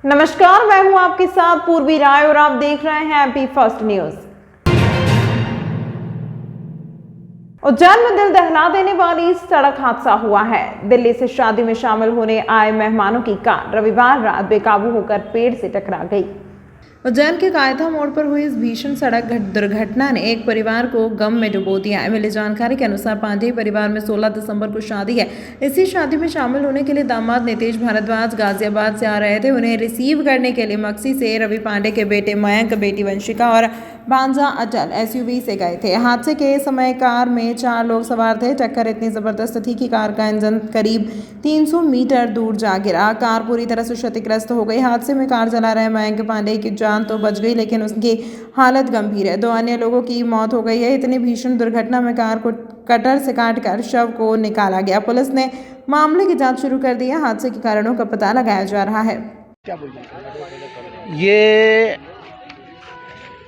नमस्कार, मैं हूं आपके साथ पूर्वी राय और आप देख रहे हैं एमपी फर्स्ट न्यूज। उज्जैन में दिल दहला देने वाली सड़क हादसा हुआ है। दिल्ली से शादी में शामिल होने आए मेहमानों की कार रविवार रात बेकाबू होकर पेड़ से टकरा गई। उज्जैन के कायथा मोड़ पर हुई इस भीषण सड़क दुर्घटना ने एक परिवार को गम में डुबो दिया है। मिली जानकारी के अनुसार पांडेय परिवार में 16 दिसंबर को शादी है। इसी शादी में शामिल होने के लिए दामाद नीतीश भारद्वाज गाजियाबाद से आ रहे थे। उन्हें रिसीव करने के लिए मक्सी से रवि पांडेय के बेटे मयंक, बेटी वंशिका और भांजा अटल एसयूवी से गए थे। हादसे के समय कार में 4 लोग सवार थे। टक्कर इतनी जबरदस्त थी कि कार का इंजन करीब 300 मीटर दूर जा गिरा। कार पूरी तरह से क्षतिग्रस्त हो गई। हादसे में कार चला रहे मयंक पांडेय की जान तो बच गई, लेकिन उसकी हालत गंभीर है। 2 अन्य लोगों की मौत हो गई है। इतनी भीषण दुर्घटना में कार को कटर से काटकर शव को निकाला गया। पुलिस ने मामले की जांच शुरू कर दी है। हादसे के कारणों का पता लगाया जा रहा है। ये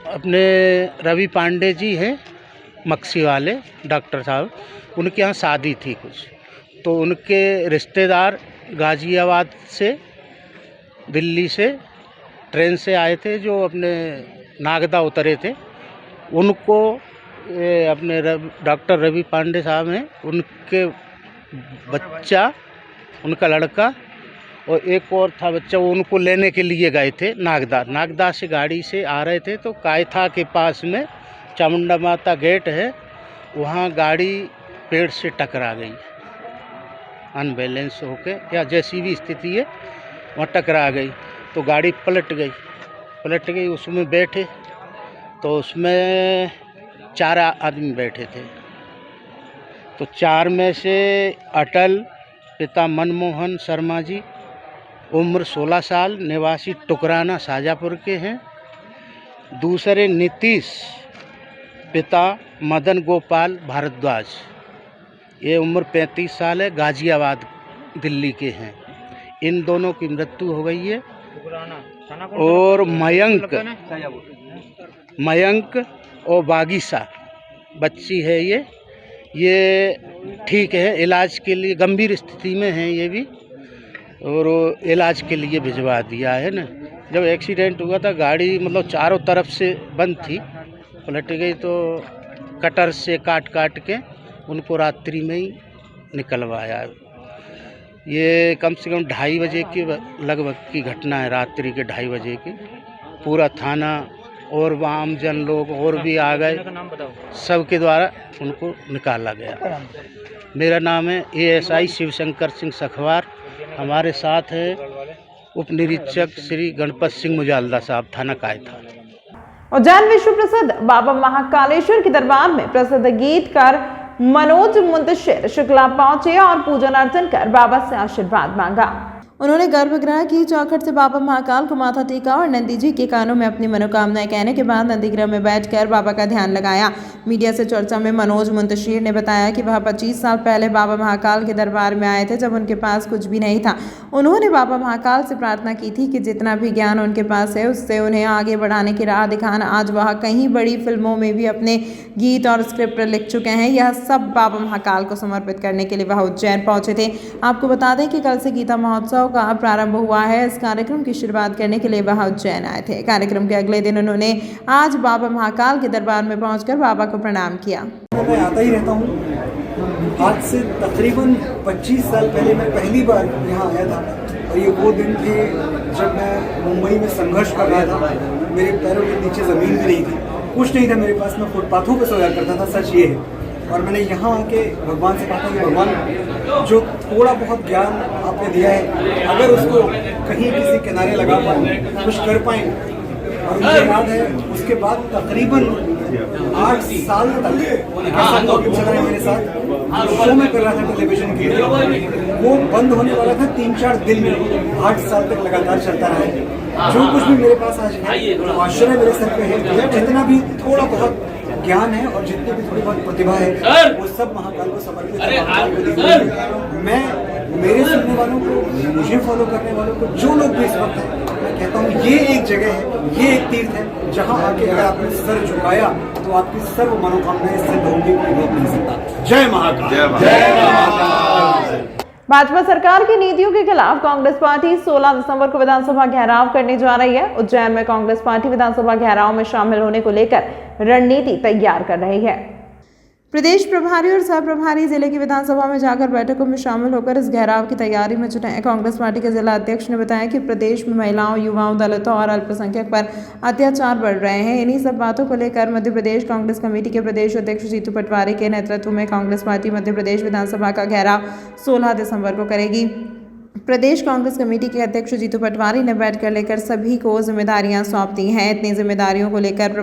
अपने रवि पांडे जी हैं, मक्सी वाले डॉक्टर साहब। उनके यहाँ शादी थी कुछ, तो उनके रिश्तेदार गाजियाबाद से, दिल्ली से ट्रेन से आए थे, जो अपने नागदा उतरे थे। उनको अपने डॉक्टर रवि पांडे साहब हैं, उनके बच्चा, उनका लड़का और एक और था बच्चा, वो उनको लेने के लिए गए थे नागदा से गाड़ी से आ रहे थे। तो कायथा के पास में चामुंडा माता गेट है, वहाँ गाड़ी पेड़ से टकरा गई, अनबैलेंस होके, या जैसी भी स्थिति है वहाँ टकरा गई। तो गाड़ी पलट गई। उसमें बैठे तो उसमें 4 आदमी बैठे थे। तो 4 में से अटल, पिता मनमोहन शर्मा जी, उम्र 16 साल, निवासी टुकराना शाजापुर के हैं। दूसरे नीतीश, पिता मदन गोपाल भारद्वाज, ये उम्र 35 साल है, गाजियाबाद दिल्ली के हैं। इन दोनों की मृत्यु हो गई है। और मयंक और बागीसा बच्ची है, ये ठीक है, इलाज के लिए गंभीर स्थिति में है ये भी, और इलाज के लिए भिजवा दिया है ना। जब एक्सीडेंट हुआ था, गाड़ी मतलब चारों तरफ से बंद थी, पलट गई, तो कटर से काट के उनको रात्रि में ही निकलवाया। ये कम से कम 2:30 बजे के लगभग की घटना है, रात्रि के 2:30 बजे की। पूरा थाना और आमजन लोग और भी आ गए, सबके द्वारा उनको निकाला गया। मेरा नाम है ASI शिवशंकर सिंह सखवार। हमारे साथ है उप निरीक्षक श्री गणपत सिंह मुजालदा साहब, थाना कायथा। उज्जैन विश्व प्रसिद्ध बाबा महाकालेश्वर के दरबार में प्रसिद्ध गीतकार मनोज मुंतशिर शुक्ला पहुंचे और पूजन अर्चन कर बाबा से आशीर्वाद मांगा। उन्होंने गर्भगृह की चौखट से बाबा महाकाल को माथा टेका और नंदी जी के कानों में अपनी मनोकामनाएं कहने के बाद नंदीगृह में बैठकर बाबा का ध्यान लगाया। मीडिया से चर्चा में मनोज मुंतशिर ने बताया कि वह 25 साल पहले बाबा महाकाल के दरबार में आए थे, जब उनके पास कुछ भी नहीं था। उन्होंने बाबा महाकाल से प्रार्थना की थी कि जितना भी ज्ञान उनके पास है उससे उन्हें आगे बढ़ाने की राह दिखाना। आज वह कई बड़ी फिल्मों में भी अपने गीत और स्क्रिप्ट लिख चुके हैं। यह सब बाबा महाकाल को समर्पित करने के लिए वह उज्जैन पहुंचे थे। आपको बता दें कि कल से गीता महोत्सव का प्रारंभ हुआ है। इस कार्यक्रम की शुरुआत करने के लिए वह उज्जैन आए थे। कार्यक्रम के अगले दिन उन्होंने आज बाबा महाकाल के दरबार में पहुंचकर बाबा को प्रणाम किया। मैं आता ही रहता हूँ। आज से तकरीबन 25 साल पहले मैं पहली बार यहाँ आया था, और ये वो दिन थे जब मैं मुंबई में संघर्ष कर रहा था। मेरे पैरों के नीचे ज़मीन भी नहीं थी, कुछ नहीं था मेरे पास। मैं फुटपाथों पर सोया करता था, सच ये है। और मैंने यहाँ आके भगवान से कहा था कि भगवान, जो थोड़ा बहुत ज्ञान आपने दिया है, अगर उसको कहीं किसी किनारे लगा पाएँ, कुछ कर पाएँ। और मुझे याद है उसके बाद तकरीबन 8 साल तक चल रहे मेरे साथ शो में कर रहा था टेलीविजन के लिए। वो बंद होने वाला था 3-4 दिन में, 8 साल तक लगातार चलता रहा है। जो कुछ भी मेरे पास आज है, तो आश्चर्य मेरे सर पे है। जितना भी थोड़ा बहुत ज्ञान है और जितनी भी थोड़ी बहुत प्रतिभा है, वो सब महाकाल को समर्पित है। मैं मेरे सुनने वालों को, मुझे फॉलो करने वालों को, जो लोग भी इस वक्त हैं, मैं कहता हूँ ये एक जगह है, ये एक तीर्थ है, जहाँ आके अगर आपने सर झुकाया तो आपकी सर्व मनोकामनाएं सिद्ध होंगी, कोई रोक नहीं सकता। जय महाकाल। जय महाकाल। भाजपा सरकार की नीतियों के खिलाफ कांग्रेस पार्टी 16 दिसंबर को विधानसभा घेराव करने जा रही है। उज्जैन में कांग्रेस पार्टी विधानसभा घेराव में शामिल होने को लेकर रणनीति तैयार कर रही है। प्रदेश प्रभारी और सह प्रभारी जिले की विधानसभा में जाकर बैठकों में शामिल होकर इस घेराव की तैयारी में जुटे हैं। कांग्रेस पार्टी के जिला अध्यक्ष ने बताया कि प्रदेश में महिलाओं, युवाओं, दलितों और अल्पसंख्यक पर अत्याचार बढ़ रहे हैं। इन्हीं सब बातों को लेकर मध्य प्रदेश कांग्रेस कमेटी के प्रदेश अध्यक्ष जीतू पटवारी के नेतृत्व में कांग्रेस पार्टी मध्य प्रदेश विधानसभा का घेराव 16 दिसंबर को करेगी। प्रदेश कांग्रेस कमेटी के अध्यक्ष जीतू पटवारी ने बैठकर लेकर सभी को जिम्मेदारियां सौंप दी हैं। इतनी जिम्मेदारियों को लेकर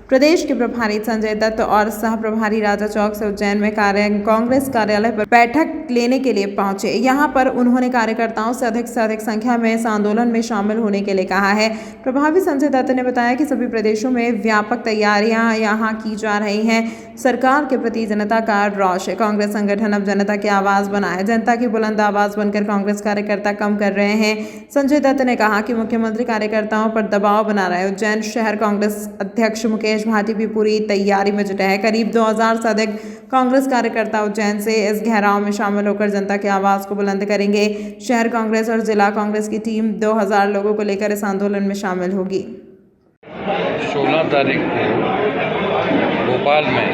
प्रदेश के प्रभारी संजय दत्त और सह प्रभारी राजा चौक से उज्जैन में कांग्रेस कार्यालय पर बैठक लेने के लिए पहुंचे। यहां पर उन्होंने कार्यकर्ताओं से अधिक संख्या में इस आंदोलन में शामिल होने के लिए कहा है। प्रभारी संजय दत्त ने बताया कि सभी प्रदेशों में व्यापक तैयारियां यहां की जा रही हैं। सरकार के प्रति जनता का रोष है। कांग्रेस संगठन अब जनता की आवाज बना है। जनता की बुलंद आवाज बनकर कांग्रेस कार्यकर्ता कम कर रहे हैं। संजय दत्त ने कहा कि मुख्यमंत्री कार्यकर्ताओं पर दबाव बना रहे हैं। उज्जैन शहर कांग्रेस अध्यक्ष मुकेश भाटी भी पूरी तैयारी में जुटे हैं। करीब 2000 से अधिक कांग्रेस कार्यकर्ता उज्जैन से इस घेराव में शामिल होकर जनता की आवाज को बुलंद करेंगे। शहर कांग्रेस और जिला कांग्रेस की टीम 2000 लोगों को लेकर इस आंदोलन में शामिल होगी। 16 तारीख को भोपाल में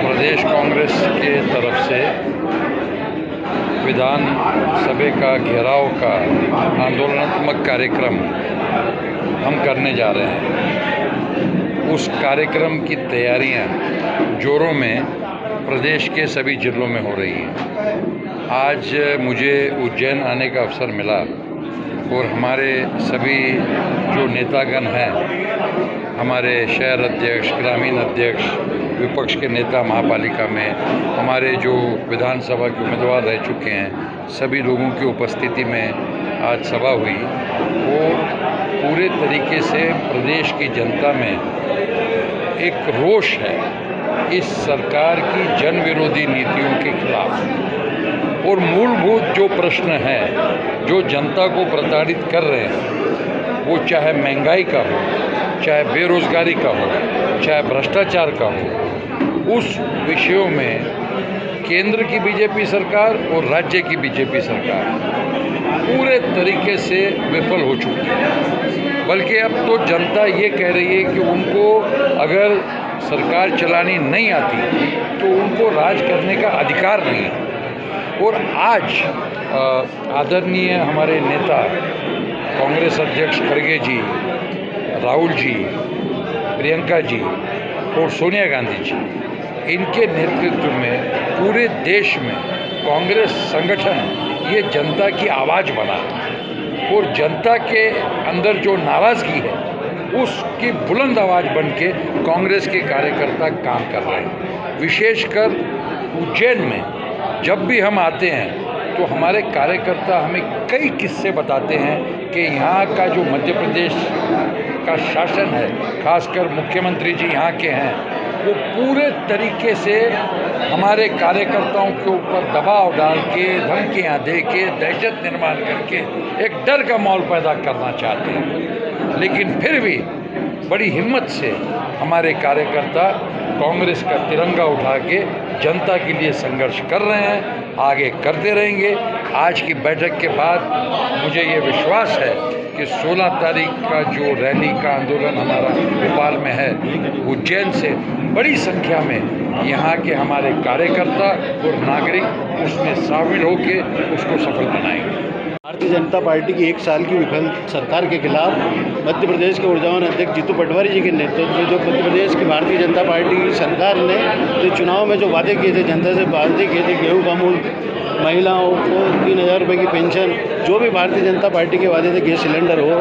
प्रदेश कांग्रेस के तरफ से विधान सभा का घेराव का आंदोलनात्मक कार्यक्रम हम करने जा रहे हैं। उस कार्यक्रम की तैयारियां जोरों में प्रदेश के सभी जिलों में हो रही हैं। आज मुझे उज्जैन आने का अवसर मिला और हमारे सभी जो नेतागण हैं, हमारे शहर अध्यक्ष, ग्रामीण अध्यक्ष, विपक्ष के नेता महापालिका में, हमारे जो विधानसभा के उम्मीदवार रह चुके हैं, सभी लोगों की उपस्थिति में आज सभा हुई और पूरे तरीके से प्रदेश की जनता में एक रोष है इस सरकार की जन विरोधी नीतियों के खिलाफ। और मूलभूत जो प्रश्न हैं जो जनता को प्रताड़ित कर रहे हैं, वो चाहे महंगाई का हो, चाहे बेरोजगारी का हो, चाहे भ्रष्टाचार का हो, उस विषयों में केंद्र की बीजेपी सरकार और राज्य की बीजेपी सरकार पूरे तरीके से विफल हो चुकी है। बल्कि अब तो जनता ये कह रही है कि उनको अगर सरकार चलानी नहीं आती तो उनको राज करने का अधिकार नहीं है। और आज आदरणीय हमारे नेता कांग्रेस अध्यक्ष खड़गे जी, राहुल जी, प्रियंका जी और सोनिया गांधी जी, इनके नेतृत्व में पूरे देश में कांग्रेस संगठन ये जनता की आवाज़ बना है और जनता के अंदर जो नाराज़गी है उसकी बुलंद आवाज़ बन के कांग्रेस के कार्यकर्ता काम कर रहे हैं। विशेषकर उज्जैन में जब भी हम आते हैं तो हमारे कार्यकर्ता हमें कई किस्से बताते हैं कि यहाँ का जो मध्य प्रदेश का शासन है, खासकर मुख्यमंत्री जी यहाँ के हैं, वो पूरे तरीके से हमारे कार्यकर्ताओं के ऊपर दबाव डाल के, धमकियाँ दे के, दहशत निर्माण करके एक डर का माहौल पैदा करना चाहते हैं। लेकिन फिर भी बड़ी हिम्मत से हमारे कार्यकर्ता कांग्रेस का तिरंगा उठा के जनता के लिए संघर्ष कर रहे हैं, आगे करते रहेंगे। आज की बैठक के बाद मुझे ये विश्वास है कि 16 तारीख का जो रैली का आंदोलन हमारा भोपाल में है, उज्जैन से बड़ी संख्या में यहाँ के हमारे कार्यकर्ता और नागरिक उसमें शामिल होकर उसको सफल बनाएंगे। भारतीय जनता पार्टी की 1 साल की विफल सरकार के खिलाफ मध्य प्रदेश के ऊर्जावान अध्यक्ष जीतू पटवारी जी के नेतृत्व में जो मध्य प्रदेश की भारतीय जनता पार्टी की सरकार ने जो चुनाव में जो वादे किए थे, जनता से वादे किए थे, गेहूँ का मूल्य, महिलाओं को 3000 रुपये की पेंशन, जो भी भारतीय जनता पार्टी के वादे थे, गैस सिलेंडर हो,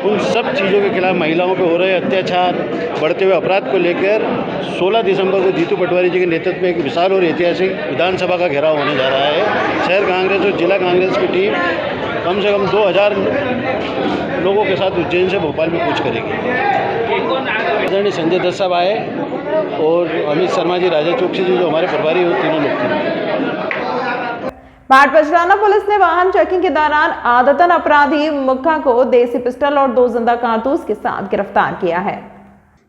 उन सब चीज़ों के खिलाफ महिलाओं पर हो रहे अत्याचार, बढ़ते हुए अपराध को लेकर 16 दिसंबर को जीतू पटवारी जी के नेतृत्व में एक विशाल और ऐतिहासिक विधानसभा का घेराव होने जा रहा है। शहर कांग्रेस और जिला कांग्रेस की टीम कम से कम 2000 लोगों के साथ उज्जैन से भोपाल में कूच करेगी। आदरणीय संजय दत्त साहब आए और अमित शर्मा जी, राजा चौकसी जी जो हमारे प्रभारी हो, तीनों लोग थे। भाट पचराना पुलिस ने वाहन चेकिंग के दौरान आदतन अपराधी मुक्का को देसी पिस्टल और 2 जिंदा कारतूस के साथ गिरफ्तार किया है।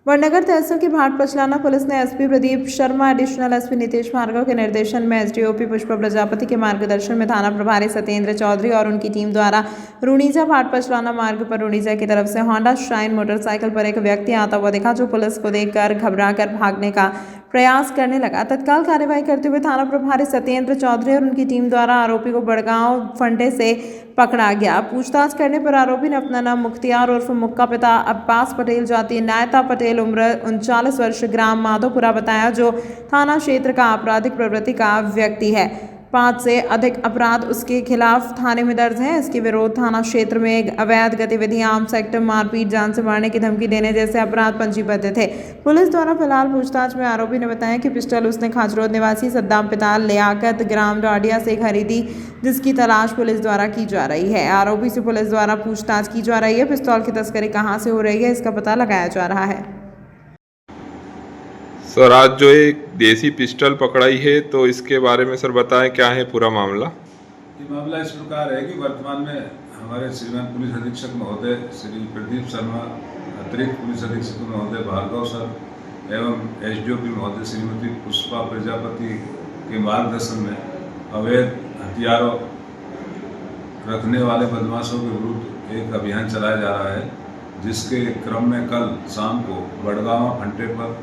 वडनगर तहसील की भाट पचलाना पुलिस ने SP Pradeep Sharma, additional SP Nitish Bhargav के निर्देशन में एसडीओपी पुष्पा प्रजापति के मार्गदर्शन में थाना प्रभारी सत्येंद्र चौधरी और उनकी टीम द्वारा रूणीजा भाट पचलाना मार्ग पर रूणीजा की तरफ से होंडा शाइन मोटरसाइकिल पर एक व्यक्ति आता हुआ दिखा, जो पुलिस को देखकर घबराकर भागने का प्रयास करने लगा। तत्काल कार्यवाही करते हुए थाना प्रभारी सत्येंद्र चौधरी और उनकी टीम द्वारा आरोपी को बड़गांव फंडे से पकड़ा गया। पूछताछ करने पर आरोपी ने अपना नाम मुख्तियार उर्फ मुक्का, पिता अब्बास पटेल, जाति नायता पटेल, उम्र 39 वर्ष, ग्राम माधोपुरा बताया, जो थाना क्षेत्र का आपराधिक प्रवृत्ति का व्यक्ति है। 5 से अधिक अपराध उसके खिलाफ थाने में दर्ज हैं। इसके विरोध थाना क्षेत्र में अवैध गतिविधियां, आर्म्स एक्ट, मारपीट, जान से मारने की धमकी देने जैसे अपराध पंजीबद्ध थे। पुलिस द्वारा फिलहाल पूछताछ में आरोपी ने बताया कि पिस्टल उसने खाचरोद निवासी सद्दाम पिता लियाकत ग्राम डाडिया से खरीदी, जिसकी तलाश पुलिस द्वारा की जा रही है। आरोपी से पुलिस द्वारा पूछताछ की जा रही है। पिस्तौल की तस्करी कहां से हो रही है, इसका पता लगाया जा रहा है। सर, आज जो एक देसी पिस्टल पकड़ाई है, तो इसके बारे में सर बताएं, क्या है पूरा मामला? ये मामला इस प्रकार है कि वर्तमान में हमारे श्रीमान पुलिस अधीक्षक महोदय श्री प्रदीप शर्मा, अतिरिक्त पुलिस अधीक्षक महोदय भार्गव सर एवं एसडीओपी महोदय श्रीमती पुष्पा प्रजापति के मार्गदर्शन में अवैध हथियारों रखने वाले बदमाशों के विरुद्ध एक अभियान चलाया जा रहा है, जिसके क्रम में कल शाम को बड़गांव फंटे पर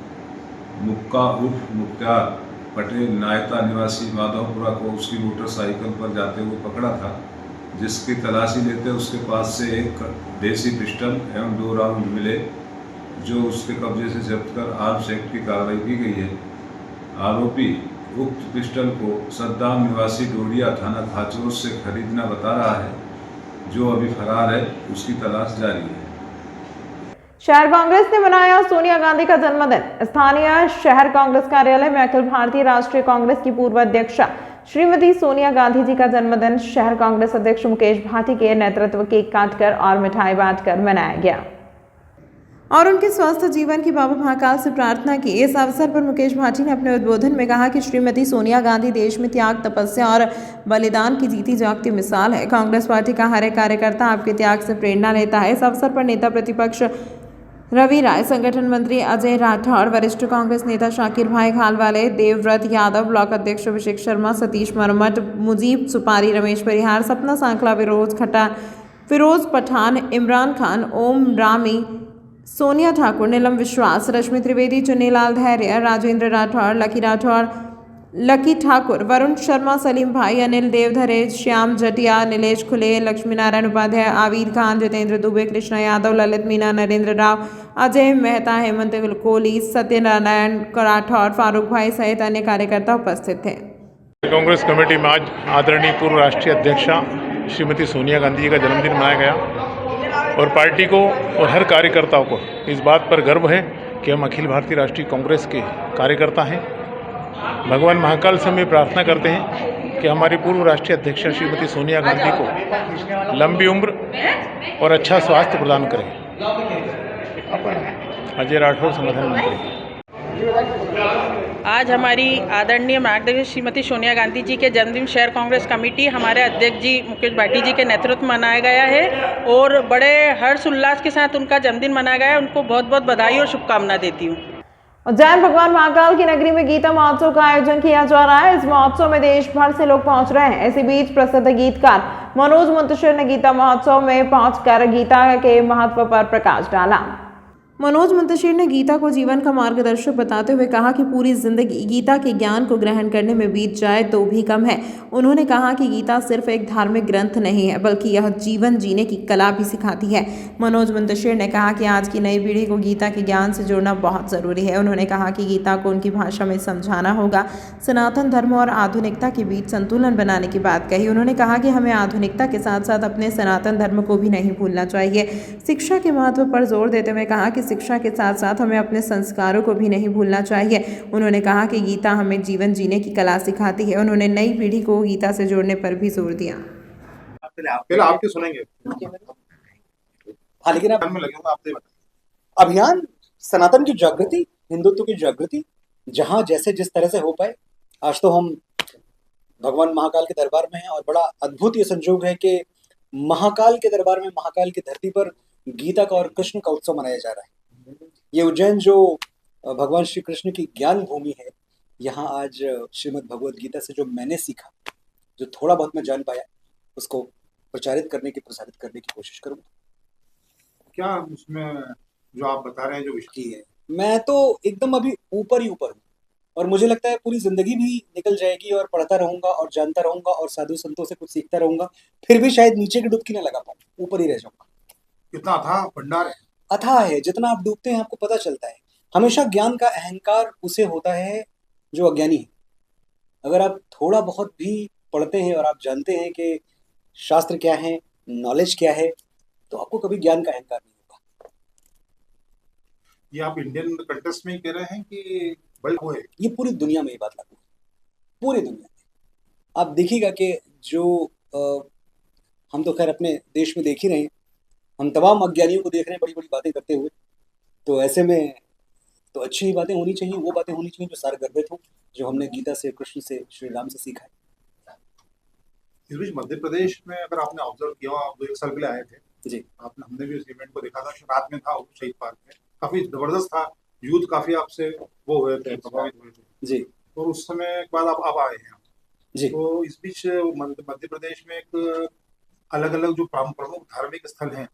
मुक्का उर्फ मुख्तियार पटेल नायता निवासी माधवपुरा को उसकी मोटरसाइकिल पर जाते हुए पकड़ा था, जिसकी तलाशी लेते उसके पास से एक देसी पिस्टल एवं 2 राउंड मिले, जो उसके कब्जे से जब्त कर आर्म्स एक्ट की कार्रवाई की गई है। आरोपी उक्त पिस्टल को सद्दाम निवासी डोडिया थाना खाचरोद से खरीदना बता रहा है, जो अभी फरार है, उसकी तलाश जारी है। शहर कांग्रेस ने मनाया सोनिया गांधी का जन्मदिन। स्थानीय शहर कांग्रेस कार्यालय में अखिल भारतीय राष्ट्रीय कांग्रेस की पूर्व अध्यक्षा श्रीमती सोनिया गांधी जी का जन्मदिन शहर कांग्रेस अध्यक्ष मुकेश भाटी के नेतृत्व केक काटकर और मिठाई बांटकर मनाया गया और उनके स्वस्थ जीवन की बाबा महाकाल से प्रार्थना की। इस अवसर पर मुकेश भाटी ने अपने उद्बोधन में कहा कि श्रीमती सोनिया गांधी देश में त्याग, तपस्या और बलिदान की जीती जागती मिसाल है। कांग्रेस पार्टी का हर एक कार्यकर्ता आपके त्याग से प्रेरणा लेता है। इस अवसर पर नेता प्रतिपक्ष रवि राय, संगठन मंत्री अजय राठौड़, वरिष्ठ कांग्रेस नेता शाकिर भाई खालवाले, देवव्रत यादव, ब्लॉक अध्यक्ष अभिषेक शर्मा, सतीश मरमट, मुजीब सुपारी, रमेश परिहार, सपना सांखला, फिरोज पठान, इमरान खान, ओम रामी, सोनिया ठाकुर, नीलम विश्वास, रश्मि त्रिवेदी, चुन्नीलाल धैर्य, राजेंद्र राठौड़, लकी ठाकुर, वरुण शर्मा, सलीम भाई, अनिल देवधरे, श्याम जटिया, नीलेश खुले, लक्ष्मी नारायण उपाध्याय, आविद खान, जितेंद्र दुबे, कृष्णा यादव, ललित मीना, नरेंद्र राव, अजय मेहता, हेमंत कोहली, सत्यनारायण राठौर, फारूक भाई सहित अन्य कार्यकर्ता उपस्थित थे। कांग्रेस कमेटी में आज आदरणीय पूर्व राष्ट्रीय अध्यक्षा श्रीमती सोनिया गांधी जी का जन्मदिन मनाया गया और पार्टी को और हर कार्यकर्ताओं को इस बात पर गर्व है कि हम अखिल भारतीय राष्ट्रीय कांग्रेस के कार्यकर्ता हैं। भगवान महाकाल से हम प्रार्थना करते हैं कि हमारी पूर्व राष्ट्रीय अध्यक्षा श्रीमती सोनिया गांधी को लंबी उम्र और अच्छा स्वास्थ्य प्रदान करें। अजय राठौर, संगठन मंत्री। आज हमारी आदरणीय मार्गदर्शक श्रीमती सोनिया गांधी जी के जन्मदिन शहर कांग्रेस कमेटी हमारे अध्यक्ष जी मुकेश भाटी जी के नेतृत्व में मनाया गया है और बड़े हर्ष उल्लास के साथ उनका जन्मदिन मनाया गया है। उनको बहुत बहुत बधाई और शुभकामना देती हूँ। उज्जैन भगवान महाकाल की नगरी में गीता महोत्सव का आयोजन किया जा रहा है। इस महोत्सव में देश भर से लोग पहुंच रहे हैं। इसी बीच प्रसिद्ध गीतकार मनोज मुंतशिर ने गीता महोत्सव में पहुंचकर गीता के महत्व पर प्रकाश डाला। मनोज मुंतशिर ने गीता को जीवन का मार्गदर्शक बताते हुए कहा कि पूरी जिंदगी गीता के ज्ञान को ग्रहण करने में बीत जाए तो भी कम है। उन्होंने कहा कि गीता सिर्फ एक धार्मिक ग्रंथ नहीं है, बल्कि यह जीवन जीने की कला भी सिखाती है। मनोज मुंतशिर ने कहा कि आज की नई पीढ़ी को गीता के ज्ञान से जोड़ना बहुत ज़रूरी है। उन्होंने कहा कि गीता को उनकी भाषा में समझाना होगा। सनातन धर्म और आधुनिकता के बीच संतुलन बनाने की बात कही। उन्होंने कहा कि हमें आधुनिकता के साथ साथ अपने सनातन धर्म को भी नहीं भूलना चाहिए। शिक्षा के महत्व पर जोर देते हुए कहा कि शिक्षा के साथ साथ हमें अपने संस्कारों को भी नहीं भूलना चाहिए। उन्होंने कहा कि गीता हमें जीवन जीने की कला सिखाती है। उन्होंने नई पीढ़ी को गीता से जोड़ने पर भी जोर दिया। पहले आपके सुनेंगे, लेकिन अभियान सनातन की जागृति, हिंदुत्व की जागृति जहां जैसे जिस तरह से हो पाए। आज तो हम भगवान महाकाल के दरबार में हैं और बड़ा अद्भुत ये संयोग है कि महाकाल के दरबार में, महाकाल की धरती पर गीता का और कृष्ण का उत्सव मनाया जा रहा है। ये उज्जैन जो भगवान श्री कृष्ण की ज्ञान भूमि है, यहाँ आज श्रीमद् भगवद गीता से जो मैंने सीखा, जो थोड़ा बहुत मैं जान पाया, उसको प्रचारित करने की, प्रसारित करने की कोशिश करूँगा। क्या उसमें जो आप बता रहे हैं जो विषय की है, मैं तो एकदम अभी ऊपर ही ऊपर हूँ, और मुझे लगता है पूरी जिंदगी भी निकल जाएगी और पढ़ता रहूंगा और जानता रहूंगा और साधु संतों से कुछ सीखता रहूंगा, फिर भी शायद नीचे की डुबकी ना लगा पाऊँ, ऊपर ही रह जाऊंगा। कितना था भंडार है? अथाह है, जितना आप डूबते हैं आपको पता चलता है। हमेशा ज्ञान का अहंकार उसे होता है जो अज्ञानी है। अगर आप थोड़ा बहुत भी पढ़ते हैं और आप जानते हैं कि शास्त्र क्या है, नॉलेज क्या है, तो आपको कभी ज्ञान का अहंकार नहीं होगा। ये आप इंडियन कंटेक्स्ट में ही कह रहे हैं कि बल्क हुए? ये पूरी दुनिया में ये बात लागू है, पूरी दुनिया में। आप देखिएगा कि जो हम तो खैर अपने देश में देख ही रहे हैं, हम तमाम अज्ञानियों को देख रहे हैं बड़ी बड़ी बातें करते हुए, तो ऐसे में तो अच्छी ही बातें होनी चाहिए, वो बातें होनी चाहिए जो सारगर्भित हो, जो हमने गीता से, कृष्ण से, श्री राम से सीखा है। इस बीच मध्य प्रदेश में अगर आपने ऑब्जर्व किया, आप 1 साल पहले आए थे जी, आपने, हमने भी उस इवेंट को देखा था, रात में था वो शहीद पार्क में, काफी जबरदस्त था, यूथ काफी आपसे वो हुए थे, प्रभावित हुए थे जी, और उस समय के बाद आप आए हैं जी, तो इस बीच मध्य प्रदेश में एक अलग अलग जो प्रमुख धार्मिक स्थल हैं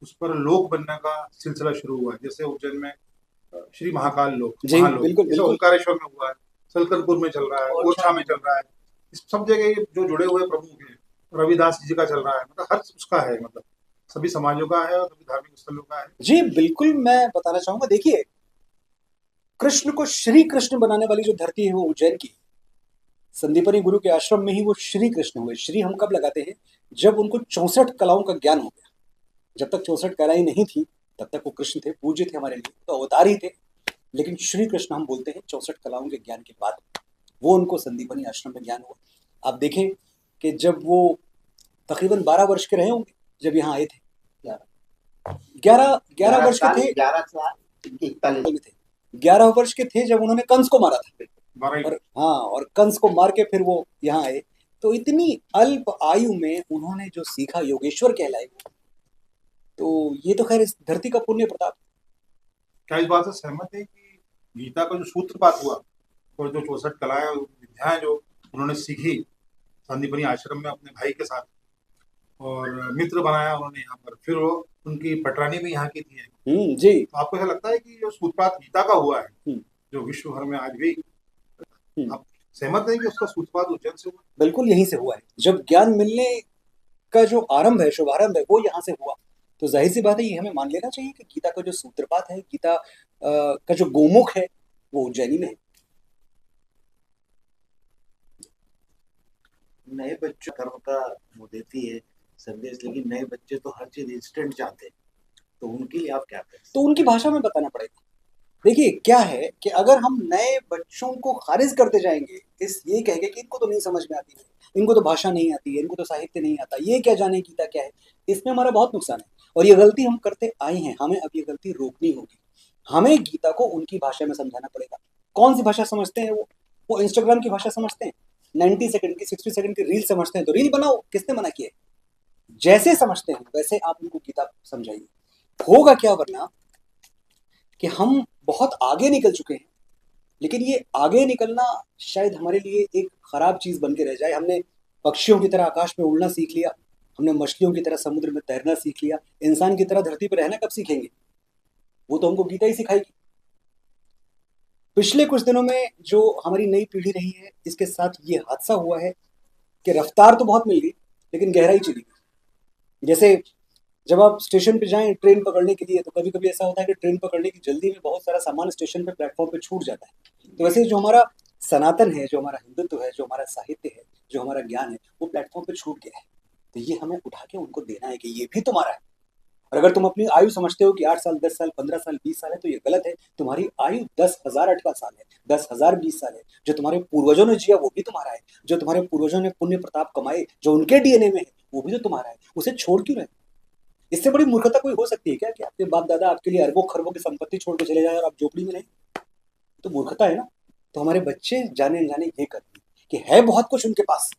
उस पर लोक बनने का सिलसिला शुरू हुआ है। जैसे उज्जैन में श्री महाकाल लोक, जी, महालोक, बिल्कुल, जैसे बिल्कुल। ओंकारेश्वर में हुआ है, सलकनपुर में चल रहा है, ओरछा में चल रहा है, इस सब जगह जो जुड़े हुए प्रमुख हैं, रविदास जी का चल रहा है, मतलब हर उसका है, मतलब सभी समाजों का है और सभी धार्मिक स्थलों का है। जी, बिल्कुल, मैं बताना चाहूंगा। देखिए, कृष्ण को श्री कृष्ण बनाने वाली जो धरती है वो उज्जैन की। संदीपनी गुरु के आश्रम में ही वो श्री कृष्ण हुए। श्री हम कब लगाते हैं? जब उनको 64 कलाओं का ज्ञान हो गया। जब तक 64 कलाएं नहीं थी तब तक वो कृष्ण थे, पूज्य थे हमारे लिए, तो अवतार ही थे। लेकिन श्री कृष्ण हम बोलते हैं 64 कलाओं के ज्ञान के बाद, वो उनको संदीपनी आश्रम में ज्ञान हुआ। आप देखें कि जब वो तकरीबन 12 वर्ष के रहे होंगे जब यहाँ आए थे, 11 वर्ष के थे, 11 वर्ष के थे जब उन्होंने कंस को मारा था, और हाँ, और कंस को मार के फिर वो यहाँ आए। तो इतनी अल्प आयु में उन्होंने जो सीखा, योगेश्वर कहलाए। तो ये तो खैर इस धरती का पुण्य प्रताप। क्या इस बात से सहमत है कि गीता का जो सूत्रपात हुआ और जो 64 कलाएं और विद्याएं जो उन्होंने सीखी संदीपनी आश्रम में अपने भाई के साथ, और मित्र बनाया उन्होंने यहाँ पर, फिर वो उनकी पटरानी भी यहाँ की थी जी, तो आपको ऐसा लगता है कि जो सूत्रपात गीता का हुआ है जो विश्व भर में आज भी, आप सहमत है कि उसका सूत्रपात उज्जैन से हुआ? बिल्कुल यहीं से हुआ है। जब ज्ञान मिलने का जो आरंभ है, शुभारंभ है, वो यहाँ से हुआ। तो जाहिर सी बात है, ये हमें मान लेना चाहिए कि गीता का जो सूत्रपात है, गीता का जो गोमुख है, वो उज्जैनी में है। नए बच्चों कर्म का वो देती है संदेश, लेकिन नए बच्चे तो हर चीज इंस्टेंट चाहते हैं, तो उनके लिए आप क्या करें? तो उनकी भाषा में बताना पड़ेगा। देखिए, क्या है कि अगर हम नए बच्चों को खारिज करते जाएंगे ये कहेंगे कि इनको तो नहीं समझ में आती है, इनको तो भाषा नहीं आती है, इनको तो साहित्य नहीं आता, ये क्या जाने गीता क्या है, इसमें हमारा बहुत नुकसान है। और ये गलती हम करते आए हैं, हमें अब ये गलती रोकनी होगी। हमें गीता को उनकी भाषा में समझाना पड़ेगा। कौन सी भाषा समझते हैं वो इंस्टाग्राम की भाषा समझते हैं, 90 सेकंड की, 60 सेकंड की रील समझते हैं, तो रील बनाओ, किसने मना किया? जैसे समझते हैं वैसे आप उनको गीता समझाइए। होगा क्या वरना कि हम बहुत आगे निकल चुके हैं, लेकिन ये आगे निकलना शायद हमारे लिए एक खराब चीज बन के रह जाए। हमने पक्षियों की तरह आकाश में उड़ना सीख लिया, हमने मछलियों की तरह समुद्र में तैरना सीख लिया, इंसान की तरह धरती पर रहना कब सीखेंगे? वो तो हमको गीता ही सिखाएगी। पिछले कुछ दिनों में जो हमारी नई पीढ़ी रही है, इसके साथ ये हादसा हुआ है कि रफ्तार तो बहुत मिल गई लेकिन गहराई चली गई। जैसे जब आप स्टेशन पे जाएं ट्रेन पकड़ने के लिए, तो कभी कभी ऐसा होता है कि ट्रेन पकड़ने की जल्दी में बहुत सारा सामान स्टेशन पे, प्लेटफॉर्म पे छूट जाता है। तो वैसे जो हमारा सनातन है, जो हमारा हिंदुत्व है, जो हमारा साहित्य है, जो हमारा ज्ञान है, वो प्लेटफॉर्म पे छूट गया है। तो ये हमें उठा के उनको देना है कि ये भी तुम्हारा है। और अगर तुम अपनी आयु समझते हो कि 8 साल, 10 साल, 15 साल, 20 साल है, तो ये गलत है। तुम्हारी आयु 10,000 अठवा साल है, 10,000 20 साल है। जो तुम्हारे पूर्वजों ने जिया वो भी तुम्हारा है, जो तुम्हारे पूर्वजों ने पुण्य प्रताप कमाए, जो उनके डीएनए में है, वो भी तो तुम्हारा है। उसे छोड़ क्यों रहे? इससे बड़ी मूर्खता कोई हो सकती है क्या कि आपके बाप दादा आपके लिए अरबों खरबों की संपत्ति छोड़ के चले जाए और आप झोपड़ी में रहें? तो मूर्खता है ना। तो हमारे बच्चे जाने अनजाने ये करते हैं कि है बहुत कुछ उनके पास,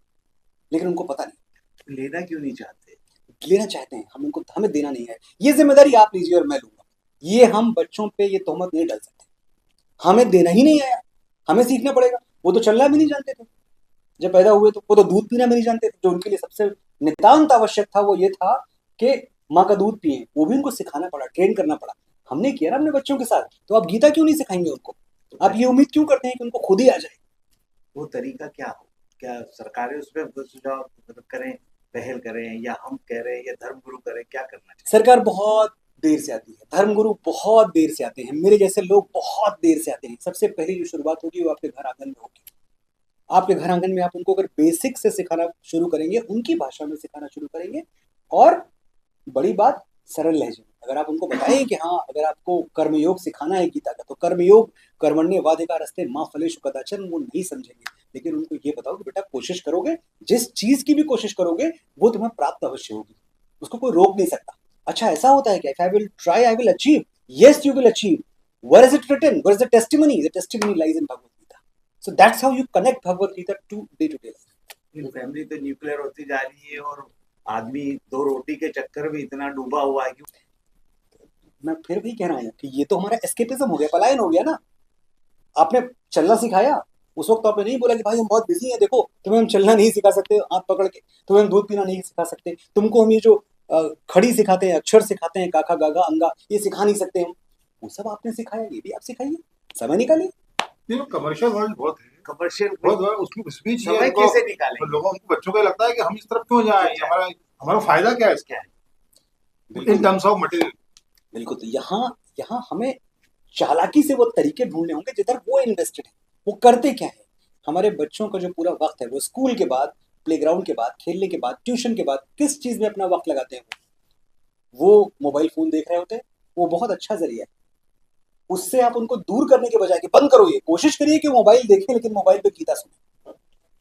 लेकिन उनको पता नहीं। लेना क्यों नहीं चाहते? लेना चाहते हैं, हमें देना नहीं है। ये जिम्मेदारी आप लीजिए और मैं लूंगा। ये हम बच्चों पे ये तोहमत नहीं डाल सकते। हमें देना ही नहीं आया, हमें सीखना पड़ेगा। वो तो चलना भी नहीं जानते थे जब पैदा हुए, तो वो तो दूध पीना भी नहीं जानते थे। जो उनके लिए सबसे नितांत आवश्यक था वो ये था कि माँ का दूध पिए, वो भी उनको सिखाना पड़ा, ट्रेन करना पड़ा। हमने किया ना अपने बच्चों के साथ, तो आप गीता क्यों नहीं सिखाएंगे उनको? आप ये उम्मीद क्यों करते हैं कि उनको खुद ही आ जाए? वो तरीका क्या हो? क्या सरकारें उसमें सुझाव मतलब करें, पहल करें, या हम कह रहे हैं या धर्मगुरु करें, क्या करना चाहिए? सरकार बहुत देर से आती है, धर्मगुरु बहुत देर से आते हैं, मेरे जैसे लोग बहुत देर से आते हैं। सबसे पहली जो शुरुआत होगी वो आपके घर आंगन में होगी। आपके घर आंगन में आप उनको अगर बेसिक से सिखाना शुरू करेंगे, उनकी भाषा में सिखाना शुरू करेंगे, और बड़ी बात सरल लहजे में अगर आप उनको बताएं कि हाँ, अगर आपको कर्मयोग सिखाना है गीता का, तो कर्मयोग कर्मण्येवाधिकारस्ते मा फलेषु कदाचन, वो नहीं समझेंगे। लेकिन उनको ये बताओ कि बेटा कोशिश करोगे, जिस चीज की भी कोशिश करोगे वो तुम्हें प्राप्त अवश्य होगी, उसको कोई रोक नहीं सकता। अच्छा ऐसा होता है क्या? If I will try I will achieve, yes you will achieve. Where is it written? Where is the testimony? The testimony lies in Bhagavad Gita. So that's how you connect Bhagavad Gita today life. Family तो nuclear होती जा रही है और आदमी 2 रोटी के चक्कर में इतना डूबा हुआ है कि मैं फिर भी कह रहा हूँ कि ये तो हमारा एस्केपिज्म हो गया, पलायन हो गया ना। आपने चलना सिखाया, उस वक्त आपने नहीं बोला कि भाई हम बहुत बिजी हैं, देखो तुम्हें हम चलना नहीं सिखा सकते हाथ पकड़ के, तुम्हें हम दूध पीना नहीं सिखा सकते, तुमको हम ये जो खड़ी सिखाते हैं, अक्षर सिखाते हैं, काका गागा अंगा, ये सिखा नहीं सकते हम। वो सब आपने सिखाया, ये भी आप सिखाइए, समय निकालिए। नहीं, कमर्शियल वर्ल्ड बहुत है, कमर्शियल बहुत उसकी उस बीच समय कैसे निकालें? तो लोगों को, बच्चों को लगता है कि हम इस तरफ क्यों जाएं, हमारा हमारा फायदा क्या है इसका, इन टर्म्स ऑफ मटेरियल। बिल्कुल। तो यहाँ हमें चालाकी से वो तरीके ढूंढने होंगे जिधर वो इन्वेस्टेड है। वो करते क्या है? हमारे बच्चों का जो पूरा वक्त है वो स्कूल के बाद, प्लेग्राउंड के बाद, खेलने के बाद, ट्यूशन के बाद किस चीज में अपना वक्त लगाते हैं? वो मोबाइल फोन देख रहे होते हैं। वो बहुत अच्छा जरिया है, उससे आप उनको दूर करने के बजाय कि बंद करो, ये कोशिश करिए कि मोबाइल देखें लेकिन मोबाइल पे गीता सुने।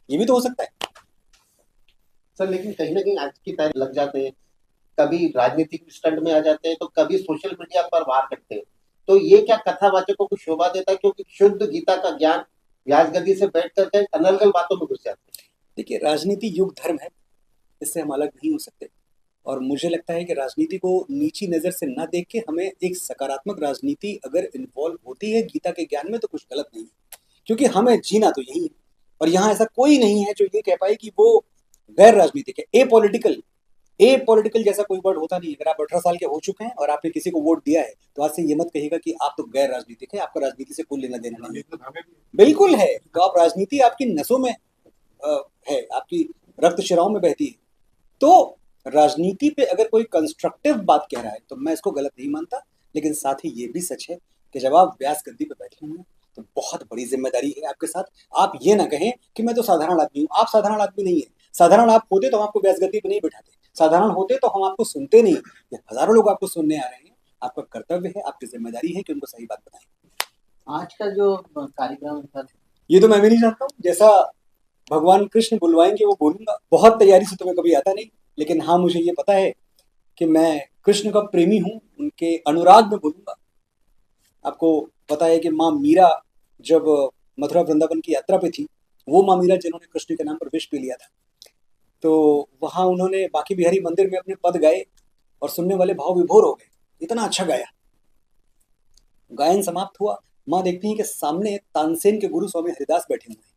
ये भी तो हो सकता है सर। लेकिन कहीं ना कहीं आज की तारीख लग जाते हैं, कभी राजनीतिक स्टंट में आ जाते हैं, तो कभी सोशल मीडिया पर वार करते हैं। तो ये क्या कथावाचकों को शोभा देता है? क्योंकि शुद्ध गीता का ज्ञान व्यास गद्दी से बैठ करके अनर्गल बातों में घुस जाते हैं। देखिए, राजनीति युग धर्म है, इससे हम अलग नहीं हो सकते। और मुझे लगता है कि राजनीति को नीची नज़र से ना देख के हमें एक सकारात्मक राजनीति अगर इन्वॉल्व होती है गीता के ज्ञान में, तो कुछ गलत नहीं है, क्योंकि हमें जीना तो यही है। और यहाँ ऐसा कोई नहीं है जो ये कह पाए कि वो गैर राजनीतिक है। ए पॉलिटिकल जैसा कोई वर्ड होता नहीं है। अगर आप 18 साल के हो चुके हैं और आपने किसी को वोट दिया है, तो आज से ये मत कहिएगा कि आप तो गैर राजनीतिक है, आपका राजनीति से कोई लेना देना नहीं है। बिल्कुल है। तो आप राजनीति आपकी नसों में है, आपकी रक्त शिराओं में बहती है। तो राजनीति पे अगर कोई कंस्ट्रक्टिव बात कह रहा है तो मैं इसको गलत नहीं मानता। लेकिन साथ ही ये भी सच है कि जब आप व्यास गद्दी पे बैठे हुए हैं तो बहुत बड़ी जिम्मेदारी है आपके साथ। आप ये ना कहें कि मैं तो साधारण आदमी हूँ। आप साधारण आदमी नहीं है। साधारण आप होते तो हम आपको व्यास गद्दी पे नहीं बैठाते। साधारण होते तो हम आपको सुनते नहीं। ये हजारों लोग आपको सुनने आ रहे हैं। आपका कर्तव्य है, आपकी जिम्मेदारी है कि उनको सही बात बताएं। आज का जो कार्यक्रम था, ये तो मैं भी नहीं जानता हूँ। जैसा भगवान कृष्ण बुलवाएंगे वो बोलूंगा। बहुत तैयारी से तुम्हें कभी आता नहीं, लेकिन हाँ, मुझे ये पता है कि मैं कृष्ण का प्रेमी हूँ, उनके अनुराग में बोलूंगा। आपको पता है कि माँ मीरा जब मथुरा वृंदावन की यात्रा पे थी, वो माँ मीरा जिन्होंने कृष्ण के नाम पर विष पी लिया था, तो वहाँ उन्होंने बांके बिहारी मंदिर में अपने पद गाए और सुनने वाले भाव विभोर हो गए। इतना अच्छा गाया। गायन समाप्त हुआ, माँ देखती हैं कि सामने तानसेन के गुरु स्वामी हरिदास बैठे हुए हैं।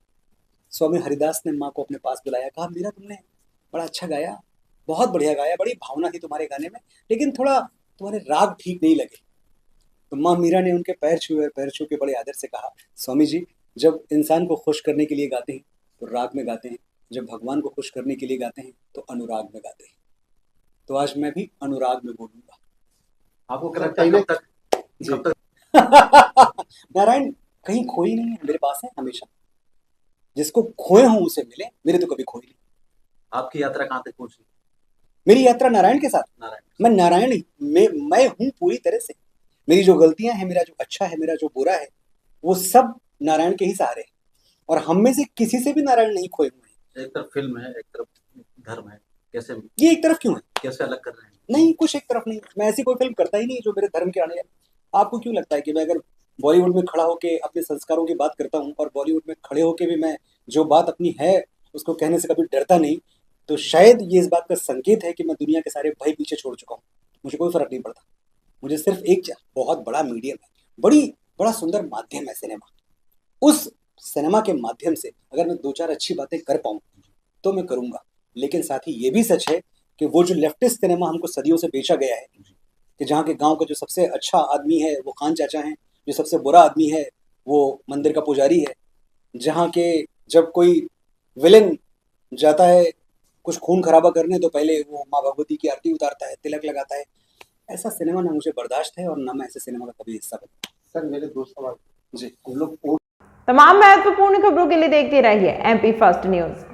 स्वामी हरिदास ने माँ को अपने पास बुलाया, कहा मीरा तुमने बड़ा अच्छा गाया, बहुत बढ़िया गाया, बड़ी भावना थी तुम्हारे गाने में, लेकिन थोड़ा तुम्हारे राग ठीक नहीं लगे। तो माँ मीरा ने उनके पैर छू के बड़े आदर से कहा, स्वामी जी, जब इंसान को खुश करने के लिए गाते हैं तो राग में गाते हैं, जब भगवान को खुश करने के लिए गाते हैं तो अनुराग में गाते हैं। तो आज मैं भी अनुराग में बोलूंगा। आपको कब तक नारायण कहीं खोई नहीं है, मेरे पास है हमेशा। जिसको खोए हूं उसे मिले, मेरे तो कभी खोई नहीं। आपकी यात्रा कहाँ तक पहुंची? मेरी यात्रा नारायण के साथ। नारायण, मैं नारायण ही मैं हूं पूरी तरह से। मेरी जो गलतियां हैं, मेरा जो अच्छा है, मेरा जो बुरा है, वो सब नारायण के ही सहारे हैं। और हम में से किसी से भी नारायण नहीं खोए हुए हैं। एक तरफ फिल्म है, एक तरफ धर्म है, कैसे ये एक तरफ क्यों है? कैसे अलग कर रहे हैं? नहीं, कुछ एक तरफ नहीं। मैं ऐसी कोई फिल्म करता ही नहीं जो मेरे धर्म के आने। आपको क्यों लगता है कि मैं अगर बॉलीवुड में खड़ा होकर अपने संस्कारों की बात करता हूँ और बॉलीवुड में खड़े होकर भी मैं जो बात अपनी है उसको कहने से कभी डरता नहीं, तो शायद ये इस बात का संकेत है कि मैं दुनिया के सारे भय पीछे छोड़ चुका हूँ। मुझे कोई फर्क नहीं पड़ता। मुझे सिर्फ एक बहुत बड़ा मीडियम है, बड़ा सुंदर माध्यम है सिनेमा। उस सिनेमा के माध्यम से अगर मैं 2-4 अच्छी बातें कर पाऊँ तो मैं करूँगा। लेकिन साथ ही ये भी सच है कि वो जो लेफ्टिस्ट सिनेमा हमको सदियों से बेचा गया है कि जहाँ के गांव का जो सबसे अच्छा आदमी है वो खान चाचा हैं, जो सबसे बुरा आदमी है वो मंदिर का पुजारी है, जहाँ के जब कोई विलेन जाता है कुछ खून खराबा करने तो पहले वो माँ भगवती की आरती उतारता है, तिलक लगाता है। ऐसा सिनेमा ना मुझे बर्दाश्त है और ना मैं ऐसे सिनेमा का कभी हिस्सा बनूंगा। सर मेरे 2 सवाल जी, हम लोग तमाम महत्वपूर्ण खबरों के लिए देखते रहिए MP फर्स्ट न्यूज।